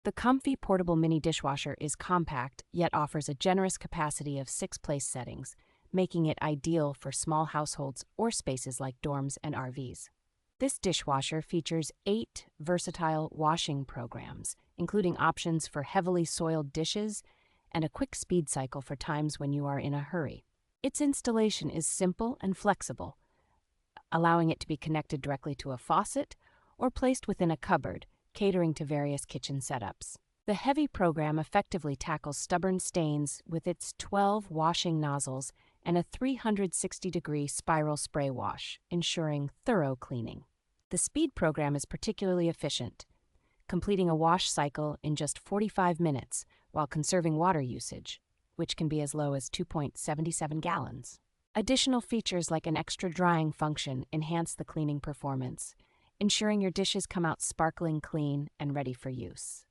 The COMFEE Portable Mini Dishwasher is compact, yet offers a generous capacity of 6 place settings, making it ideal for small households or spaces like dorms and RVs. This dishwasher features 8 versatile washing programs, including options for heavily soiled dishes and a quick speed cycle for times when you are in a hurry. Its installation is simple and flexible, allowing it to be connected directly to a faucet or placed within a cupboard, catering to various kitchen setups. The heavy program effectively tackles stubborn stains with its 12 washing nozzles and a 360-degree spiral spray wash, ensuring thorough cleaning. The speed program is particularly efficient, completing a wash cycle in just 45 minutes while conserving water usage, which can be as low as 2.77 gallons. Additional features like an extra drying function enhance the cleaning performance, ensuring your dishes come out sparkling clean and ready for use.